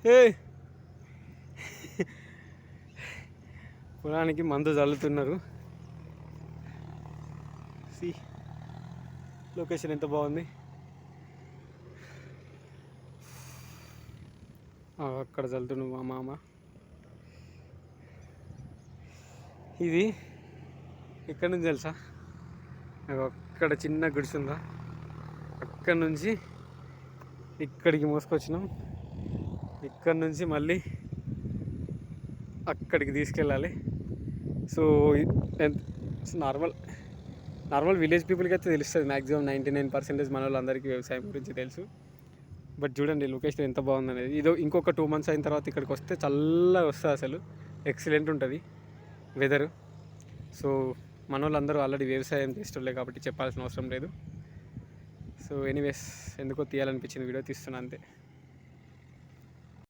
ఏ పొలానికి మందు చల్లుతున్నారు. C location ఎంత బాగుంది. అక్కడ చల్లుతున్నాడు మా మామ. ఇది ఎక్కడి నుంచి తెలుసా? అక్కడ చిన్న గుడిసుందా, అక్కడి నుంచి ఇక్కడికి మోసుకొచ్చినాం. ఇక్కడ నుంచి మళ్ళీ అక్కడికి తీసుకెళ్ళాలి. సో నార్మల్ విలేజ్ పీపుల్కి అయితే తెలుస్తుంది. మ్యాక్సిమం 99% మన వాళ్ళందరికీ వ్యవసాయం గురించి తెలుసు. బట్ చూడండి లొకేషన్ ఎంత బాగుంది అనేది. ఇదో ఇంకొక 2 months అయిన తర్వాత ఇక్కడికి వస్తే చల్లగా వస్తుంది. అసలు ఎక్సలెంట్ ఉంటుంది వెదరు. సో మన వాళ్ళందరూ ఆల్రెడీ వ్యవసాయం చేస్తుండే కాబట్టి చెప్పాల్సిన అవసరం లేదు. సో ఎనీవేస్ ఎందుకో తీయాలనిపించింది, వీడియో తీస్తున్నా అంతే.